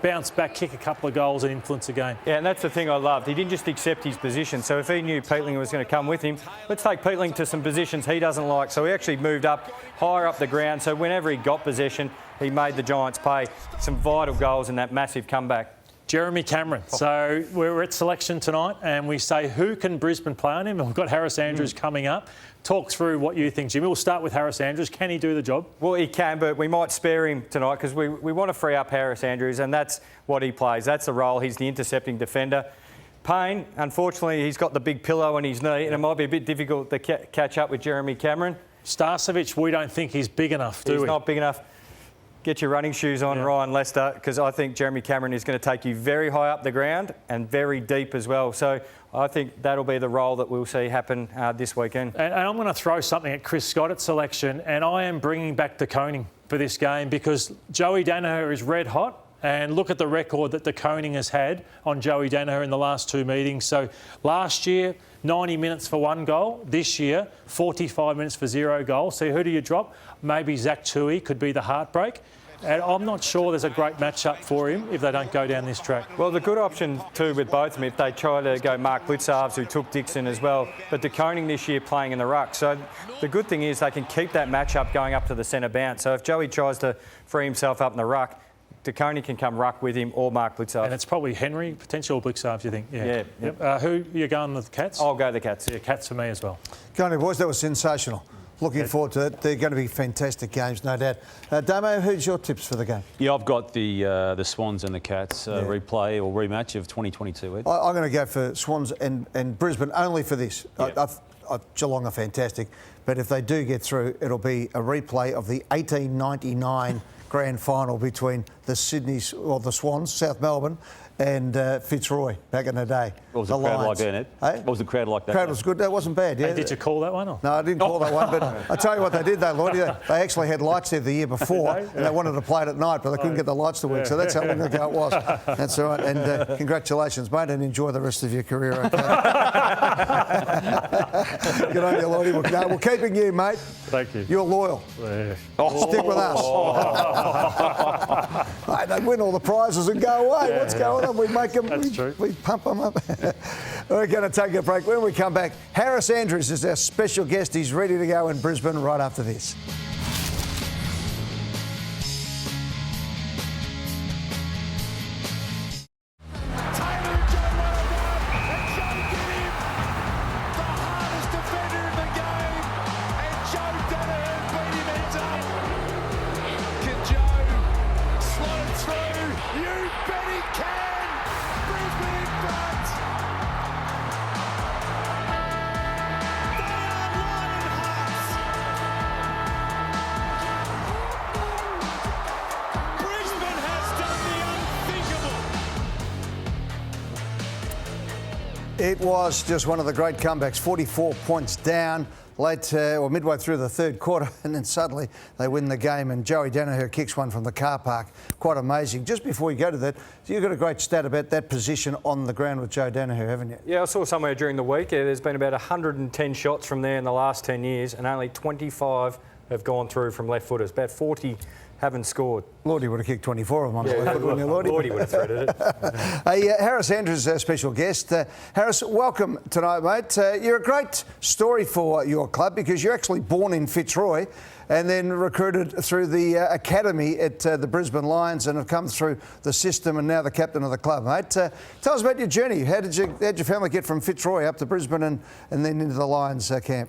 bounce back, kick a couple of goals and influence the game. Yeah, and that's the thing I loved. He didn't just accept his position. So if he knew Peatling was going to come with him, let's take Peatling to some positions he doesn't like. So he actually moved up, higher up the ground. So whenever he got possession, he made the Giants pay some vital goals in that massive comeback. Jeremy Cameron. So we're at selection tonight and we say, who can Brisbane play on him? And we've got Harris Andrews coming up. Talk through what you think, Jimmy. We'll start with Harris Andrews. Can he do the job? Well, he can, but we might spare him tonight because we want to free up Harris Andrews, and that's what he plays. That's the role. He's the intercepting defender. Payne, unfortunately, he's got the big pillow on his knee, and it might be a bit difficult to catch up with Jeremy Cameron. Starcevic, we don't think he's big enough, do we? He's not big enough. Get your running shoes on, Ryan Lester, because I think Jeremy Cameron is going to take you very high up the ground and very deep as well. So I think that'll be the role that we'll see happen this weekend. And I'm going to throw something at Chris Scott at selection, and I am bringing back De Koning for this game because Joey Danaher is red hot. And look at the record that De Koning has had on Joey Danaher in the last two meetings. So last year, 90 minutes for 1 goal. This year, 45 minutes for 0 goals. So who do you drop? Maybe Zach Tui could be the heartbreak. And I'm not sure there's a great matchup for him if they don't go down this track. Well, the good option too with both of them, if they try to go Mark Blitzarves, who took Dixon as well, but De Koning this year playing in the ruck. So the good thing is they can keep that matchup going up to the centre bounce. So if Joey tries to free himself up in the ruck, De Koning can come ruck with him or Mark Blitzarves. And it's probably Henry, potential Blitzarves, you think? Yeah. Yep. Who are you going with, the Cats? I'll go the Cats. Yeah, Cats for me as well. Go on, boys, that was sensational. Looking forward to it. They're going to be fantastic games, no doubt. Damo, who's your tips for the game? Yeah, I've got the Swans and the Cats replay or rematch of 2022. Ed. I'm going to go for Swans and Brisbane only for this. Yeah. Geelong are fantastic, but if they do get through, it'll be a replay of the 1899 grand final between the Swans, South Melbourne, and Fitzroy back in the day. What was the crowd like then, Ed? Hey? What was the crowd like that? Crowd was good. That wasn't bad, yeah. Hey, did you call that one? Or? No, I didn't call that one, but I tell you what they did though, Lloyd. They actually had lights there the year before, and they wanted to play it at night, but they couldn't get the lights to work, so that's how long ago it was. That's all right, and congratulations, mate, and enjoy the rest of your career, okay? Good on you, Lloydie. We're keeping you, mate. Thank you. You're loyal. Yeah. Stick with us. Mate, they win all the prizes and go away. What's going on? We make them, we pump them up. We're going to take a break. When we come back, Harris Andrews is our special guest. He's ready to go in Brisbane right after this. It was just one of the great comebacks, 44 points down midway through the third quarter, and then suddenly they win the game, and Joey Danaher kicks one from the car park. Quite amazing. Just before you go to that, you've got a great stat about that position on the ground with Joe Danaher, haven't you? Yeah, I saw somewhere during the week, there's been about 110 shots from there in the last 10 years, and only 25 have gone through from left footers. About 40 haven't scored. Lordy would have kicked 24 of them on the left, wouldn't you, Lordy? Lordy would have threaded it. Hey, Harris Andrews, our special guest. Harris, welcome tonight, mate. You're a great story for your club because you're actually born in Fitzroy and then recruited through the academy at the Brisbane Lions and have come through the system and now the captain of the club, mate. Tell us about your journey. How did your family get from Fitzroy up to Brisbane and then into the Lions camp?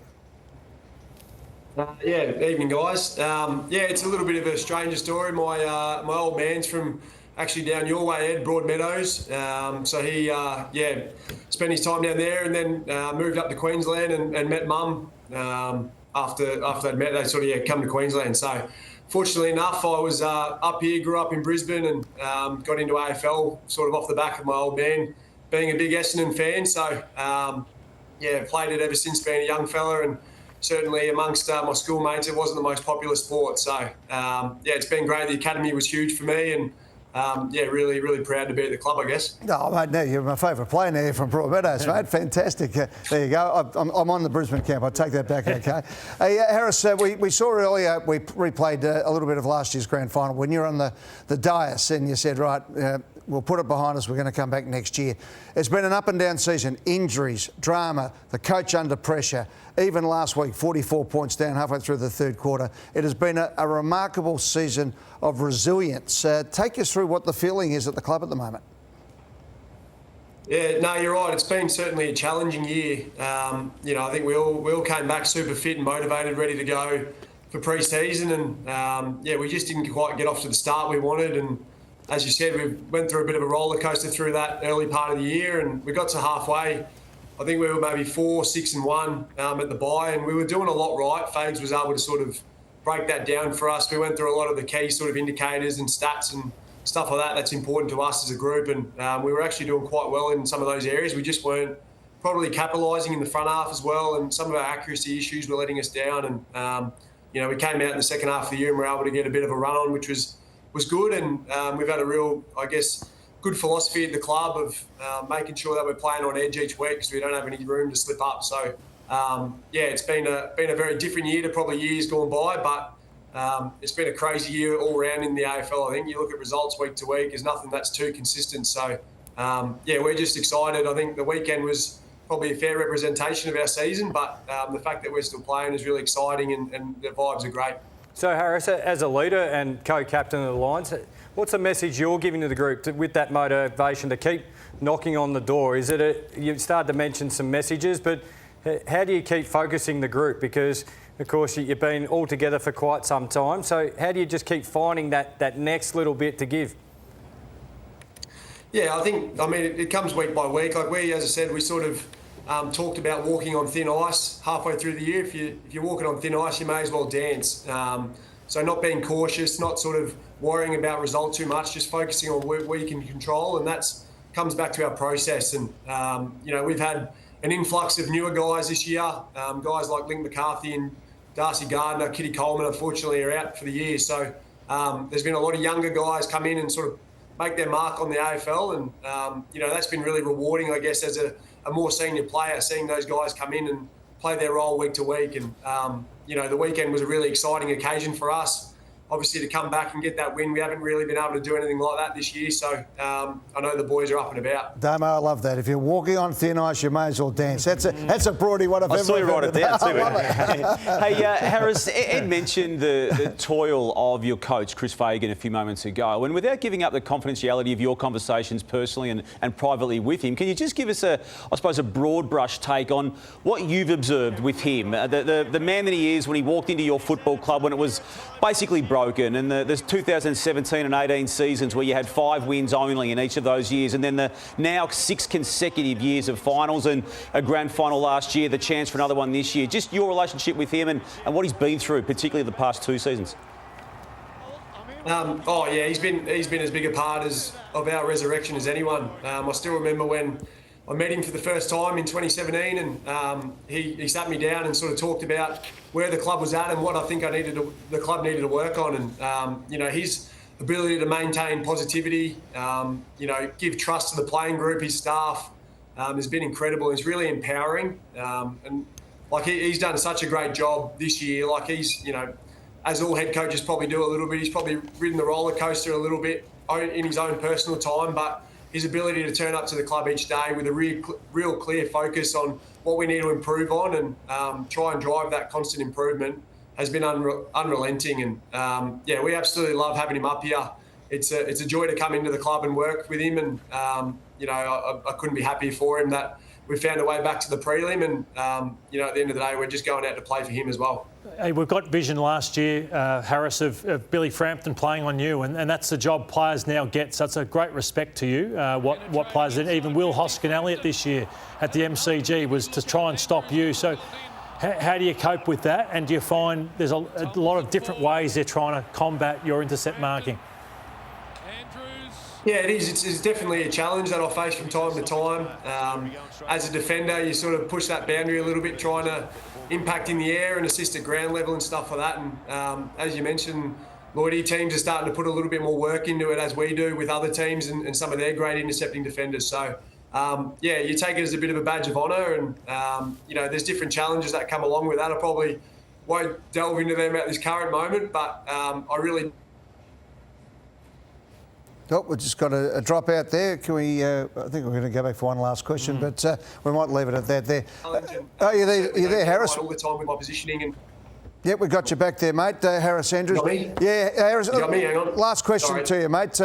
Evening, guys. It's a little bit of a stranger story. My old man's from actually down your way, Ed, Broadmeadows. So he spent his time down there and then moved up to Queensland and met Mum. After they'd met, they sort of come to Queensland. So fortunately enough, I was up here, grew up in Brisbane and got into AFL sort of off the back of my old man being a big Essendon fan. So played it ever since being a young fella, and certainly amongst my schoolmates, it wasn't the most popular sport. So, it's been great. The academy was huge for me and, really, really proud to be at the club, I guess. Oh, mate, no, you're my favourite player now from Broadmeadows, mate. Fantastic. There you go. I'm on the Brisbane camp. I'll take that back, okay? Hey, Harris, we saw earlier, we replayed a little bit of last year's grand final when you were on the dais and you said, right, we'll put it behind us. We're going to come back next year. It's been an up and down season. Injuries, drama, the coach under pressure. Even last week, 44 points down halfway through the third quarter. It has been a remarkable season of resilience. Take us through what the feeling is at the club at the moment. Yeah, no, you're right. It's been certainly a challenging year. I think we all came back super fit and motivated, ready to go for pre-season, and we just didn't quite get off to the start we wanted. And as you said, we went through a bit of a roller coaster through that early part of the year, and we got to halfway. I think we were maybe 4-6-1 at the bye, and we were doing a lot right. Fags was able to sort of break that down for us. We went through a lot of the key sort of indicators and stats and stuff like that that's important to us as a group, and we were actually doing quite well in some of those areas. We just weren't probably capitalising in the front half as well, and some of our accuracy issues were letting us down. And we came out in the second half of the year and were able to get a bit of a run on, which was good. And we've had a real, good philosophy at the club of making sure that we're playing on edge each week because we don't have any room to slip up. So, it's been a very different year to probably years gone by, but it's been a crazy year all round in the AFL. I think you look at results week to week, there's nothing that's too consistent. So, we're just excited. I think the weekend was probably a fair representation of our season, but the fact that we're still playing is really exciting and the vibes are great. So, Harris, as a leader and co-captain of the Lions, what's the message you're giving to the group with that motivation to keep knocking on the door? Is it you started to mention some messages, but how do you keep focusing the group? Because, of course, you've been all together for quite some time. So how do you just keep finding that next little bit to give? Yeah, it comes week by week. Like as I said, we sort of talked about walking on thin ice halfway through the year. If you're walking on thin ice, you may as well dance. So not being cautious, not sort of worrying about result too much, just focusing on where you can control, and that comes back to our process. And we've had an influx of newer guys this year, guys like Link McCarthy and Darcy Gardner, Kitty Coleman, unfortunately, are out for the year. So there's been a lot of younger guys come in and sort of make their mark on the AFL, and that's been really rewarding, I guess, as a more senior player, seeing those guys come in and play their role week to week. And the weekend was a really exciting occasion for us, obviously, to come back and get that win. We haven't really been able to do anything like that this year, so I know the boys are up and about. Damo, I love that. If you're walking on thin ice, you may as well dance. That's a broadie one I've ever heard. I saw you write it down too. Hey, Harris, Ed mentioned the toil of your coach, Chris Fagan, a few moments ago. And without giving up the confidentiality of your conversations personally and privately with him, can you just give us a broad brush take on what you've observed with him? The man that he is when he walked into your football club when it was basically broken, and there's 2017 and 18 seasons where you had 5 wins only in each of those years, and then the now 6 consecutive years of finals and a grand final last year, the chance for another one this year. Just your relationship with him and what he's been through, particularly the past 2 seasons. He's been as big a part of our resurrection as anyone. I still remember when I met him for the first time in 2017, and he sat me down and sort of talked about where the club was at and what I think the club needed to work on. And his ability to maintain positivity, give trust to the playing group, his staff, has been incredible. It's really empowering, and he's done such a great job this year. He's as all head coaches probably do a little bit. He's probably ridden the roller coaster a little bit in his own personal time, but his ability to turn up to the club each day with a real clear focus on what we need to improve on and try and drive that constant improvement has been unrelenting. And we absolutely love having him up here. It's a joy to come into the club and work with him. And I couldn't be happier for him that we found a way back to the prelim. And at the end of the day, we're just going out to play for him as well. Hey, we've got vision last year, Harris, of Billy Frampton playing on you, and that's the job players now get. So it's a great respect to you. What players did, even Will Hoskin-Elliott this year at the MCG was to try and stop you. So how do you cope with that? And do you find there's a lot of different ways they're trying to combat your intercept marking? Yeah, it is. It's definitely a challenge that I face from time to time. As a defender, you sort of push that boundary a little bit, trying to impact in the air and assist at ground level and stuff like that. And as you mentioned, Lloydie, teams are starting to put a little bit more work into it as we do with other teams and some of their great intercepting defenders. So, you take it as a bit of a badge of honour and, there's different challenges that come along with that. I probably won't delve into them at this current moment, but I really... Oh, we've just got a drop out there. Can we? I think we're going to go back for one last question, but we might leave it at that there. You there, Harris? All the time with my positioning and. Yep, we got you back there, mate. Harris Andrews. Got me? Yeah, Harris. Got me, hang on. Last question to you, mate.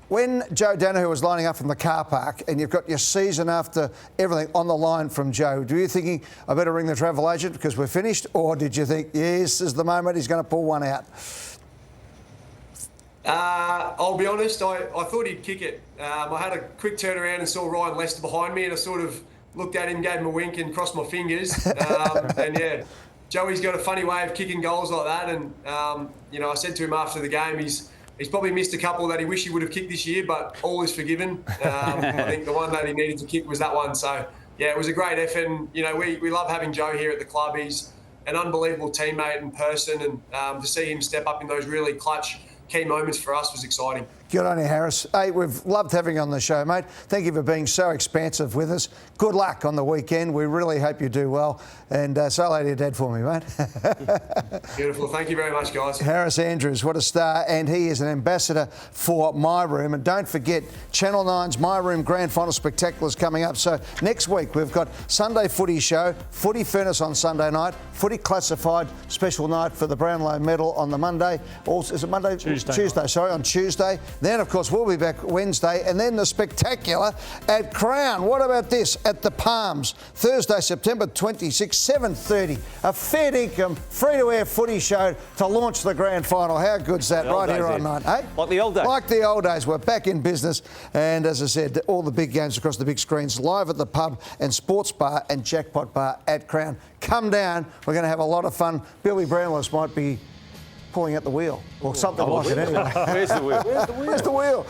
When Joe Danaher was lining up from the car park and you've got your season after everything on the line from Joe, do you thinking, I better ring the travel agent because we're finished? Or did you think, yes, this is the moment he's going to pull one out? I'll be honest, I thought he'd kick it. I had a quick turnaround and saw Ryan Lester behind me and I sort of looked at him, gave him a wink and crossed my fingers. Joey's got a funny way of kicking goals like that. And, I said to him after the game, he's probably missed a couple that he wished he would have kicked this year, but all is forgiven. I think the one that he needed to kick was that one. So, it was a great effort. And, we love having Joe here at the club. He's an unbelievable teammate in person. And to see him step up in those really clutch key moments for us was exciting. Good on you, Harris. Hey, we've loved having you on the show, mate. Thank you for being so expansive with us. Good luck on the weekend. We really hope you do well. And say hello to your dad for me, mate. Beautiful. Thank you very much, guys. Harris Andrews, what a star. And he is an ambassador for My Room. And don't forget, Channel 9's My Room Grand Final Spectacular is coming up. So next week, we've got Sunday Footy Show, Footy Furnace on Sunday night, Footy Classified special night for the Brownlow Medal on the Monday. Also, is it Monday? Tuesday, sorry, on Tuesday. Then, of course, we'll be back Wednesday. And then the Spectacular at Crown. What about this? At the Palms, Thursday, September 26, 7:30. A fair income, free-to-air footy show to launch the grand final. How good's that? Right here on 9, eh? Like the old days. Like the old days. We're back in business. And as I said, all the big games across the big screens, live at the pub and sports bar and jackpot bar at Crown. Come down. We're going to have a lot of fun. Billy Brownless might be pulling at the wheel or something like it anyway. Where's the wheel? Where's the wheel?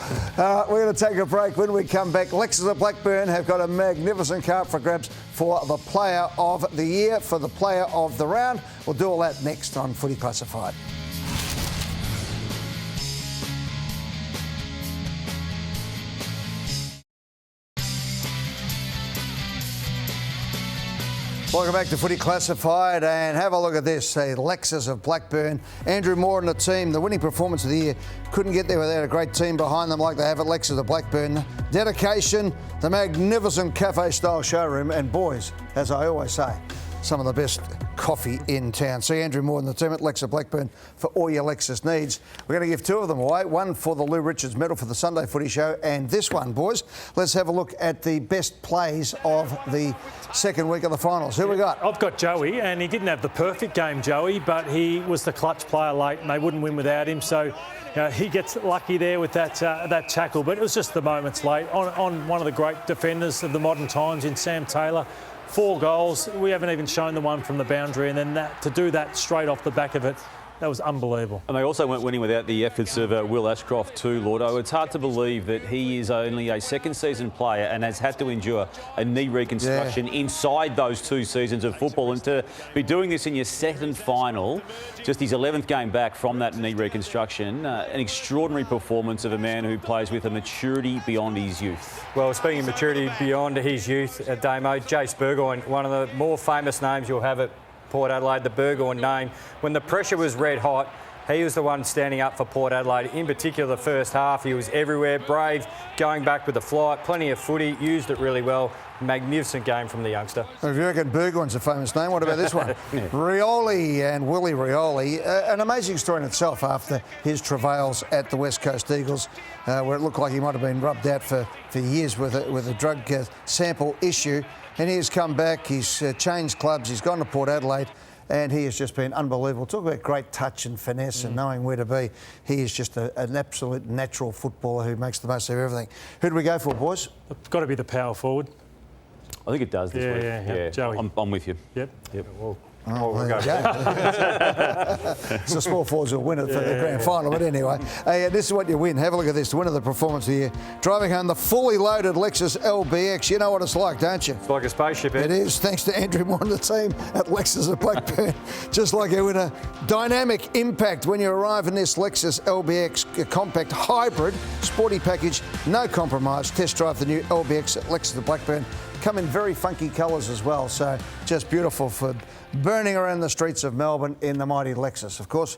We're going to take a break. When we come back, Lexus of Blackburn have got a magnificent car for grabs for the Player of the Year, for the Player of the Round. We'll do all that next on Footy Classified. Welcome back to Footy Classified, and have a look at this. The Lexus of Blackburn, Andrew Moore and the team, the winning performance of the year. Couldn't get there without a great team behind them like they have at Lexus of Blackburn. Dedication, the magnificent cafe-style showroom, and boys, as I always say, some of the best coffee in town. See Andrew Moore and the team at Lexus Blackburn for all your Lexus needs. We're going to give two of them away. One for the Lou Richards medal for the Sunday Footy Show, and this one, boys. Let's have a look at the best plays of the second week of the finals. Who we got? I've got Joey, and he didn't have the perfect game, Joey, but he was the clutch player late, and they wouldn't win without him. So he gets lucky there with that tackle, but it was just the moments late on one of the great defenders of the modern times in Sam Taylor. 4 goals. We haven't even shown the one from the boundary, and then to do that straight off the back of it, that was unbelievable. And they also weren't winning without the efforts of Will Ashcroft too, Lordo. It's hard to believe that he is only a second-season player and has had to endure a knee reconstruction inside those 2 seasons of football. And to be doing this in your second final, just his 11th game back from that knee reconstruction, an extraordinary performance of a man who plays with a maturity beyond his youth. Well, speaking of maturity beyond his youth, Damo, Jace Burgoyne, one of the more famous names you'll have at Port Adelaide, the Burgoyne name. When the pressure was red hot, he was the one standing up for Port Adelaide. In particular, the first half, he was everywhere, brave, going back with the flight, plenty of footy, used it really well. Magnificent game from the youngster. If you reckon Burgoyne's a famous name, what about this one? Rioli and Willie Rioli. An amazing story in itself after his travails at the West Coast Eagles, where it looked like he might have been rubbed out for years with a drug sample issue. And he has come back, he's changed clubs, he's gone to Port Adelaide, and he has just been unbelievable. Talk about great touch and finesse and knowing where to be. He is just an absolute natural footballer who makes the most of everything. Who do we go for, boys? It's got to be the power forward. I think it does this week. Yeah. Joey. I'm with you. Yep. Well, there you go. It's the small forwards who'll win it for the grand final, but anyway. Hey, this is what you win. Have a look at this. The winner of the performance of the year. Driving home the fully loaded Lexus LBX. You know what it's like, don't you? It's like a spaceship. It is, thanks to Andrew Moore and the team at Lexus at Blackburn. Just like you win a dynamic impact when you arrive in this Lexus LBX compact hybrid sporty package. No compromise. Test drive the new LBX at Lexus at Blackburn. Come in very funky colours as well, so just beautiful for burning around the streets of Melbourne in the mighty Lexus. Of course,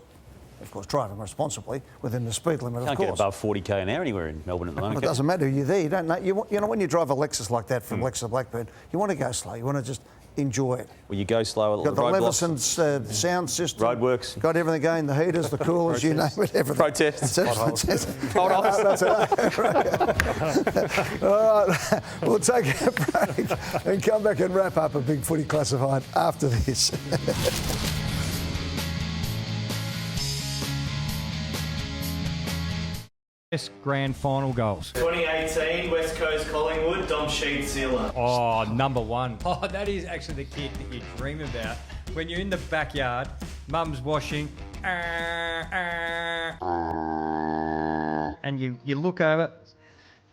driving responsibly within the speed limit, of course. Can't get above 40k an hour anywhere in Melbourne at the moment. Well, it doesn't matter. You're there. You don't know. You know when you drive a Lexus like that from Lexus to Blackburn, you want to go slow. You want to just enjoy it. Well, you go slow at got the roadblocks. Leveson sound system. Roadworks. Got everything going. The heaters, the coolers, you name it. Everything. Protests. Potholes. That's it. All right. We'll take a break and come back and wrap up a big footy classified after this. Best grand final goals. 2018 West Coast Collingwood, Dom Sheets-Zilla. Oh, number one. Oh, that is actually the kick that you dream about. When you're in the backyard, mum's washing, and you look over,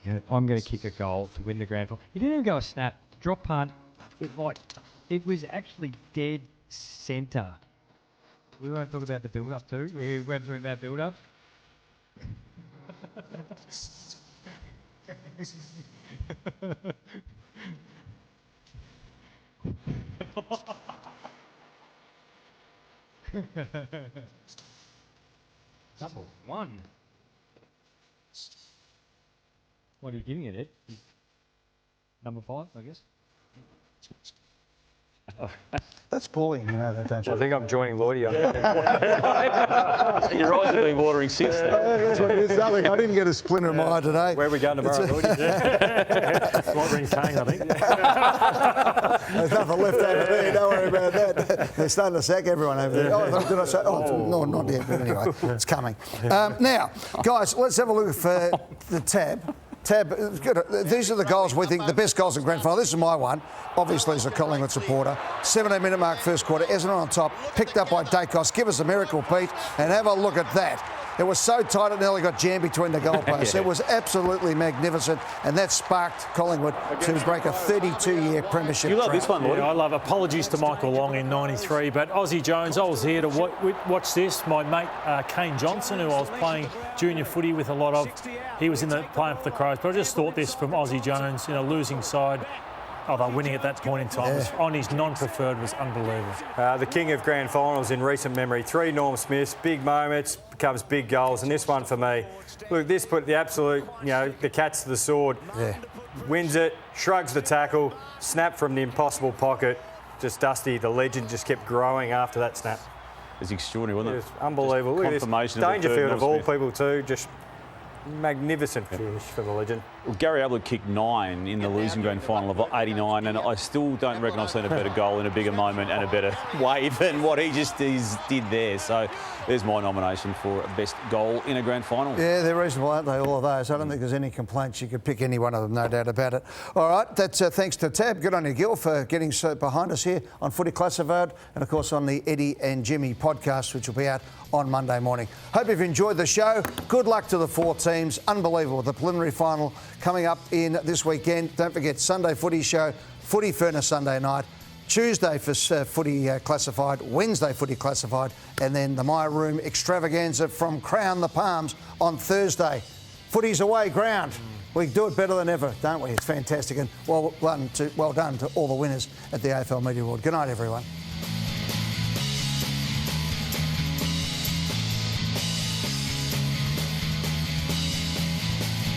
you know, I'm going to kick a goal to win the grand final. You didn't even go a snap, drop punt. It was actually dead centre. We won't talk about the build-up too. We went through that build-up. Number one. What are you giving it, Ed? Number 5, I guess. That's bullying, you know that, don't you? I think I'm joining Lloydie on that. Your eyes have been watering since then. That's what it is, darling. I didn't get a splinter in my eye today. Where are we going tomorrow, Lloydie? What ring Kane, I think. There's nothing left over there. Don't worry about that. They're starting to sack everyone over there. Oh, did I say? Oh, no, not yet. But anyway, it's coming. Now, guys, let's have a look for the tab. These are the goals we think the best goals in grand final. This is my one, obviously as a Collingwood supporter. 17-minute mark first quarter. Essendon on top, picked up by Dacos. Give us a miracle, Pete, and have a look at that. It was so tight it nearly got jammed between the goalposts. It was absolutely magnificent, and that sparked Collingwood to break a 32-year premiership. You love this one, Lloyd. Yeah, I love. Apologies to Michael Long in '93, but Aussie Jones, I was here to watch this. My mate Kane Johnson, who I was playing junior footy with a lot of, he was playing for the Crows. But I just thought this from Aussie Jones, losing side. Oh, they're winning at that point in time. Yeah. On his non-preferred was unbelievable. The king of grand finals in recent memory. 3 Norm Smiths, big moments, becomes big goals. And this one for me, look, this put the absolute, the cats to the sword. Yeah. Wins it, shrugs the tackle, snap from the impossible pocket. Just Dusty, the legend, just kept growing after that snap. It's extraordinary, wasn't it? It was unbelievable. Look at this. Dangerfield of all people too, just magnificent finish for the legend. Well, Gary Ablett kicked 9 in the losing grand final of '89, and I still don't reckon I've seen a better goal in a bigger moment and a better wave than what he just did there. So there's my nomination for best goal in a grand final. Yeah, they're reasonable, aren't they, all of those? I don't think there's any complaints. You could pick any one of them, no doubt about it. All right, that's thanks to Tab. Good on you, Gil, for getting behind us here on Footy Classified and, of course, on the Eddie and Jimmy podcast, which will be out on Monday morning. Hope you've enjoyed the show. Good luck to the 4 teams. Unbelievable. The preliminary final coming up in this weekend. Don't forget, Sunday footy show, Footy Furnace Sunday night, Tuesday for Footy Classified, Wednesday Footy Classified, and then the My Room extravaganza from Crown the Palms on Thursday. Footy's away ground. We do it better than ever, don't we? It's fantastic, and well done to all the winners at the AFL Media Award. Good night, everyone.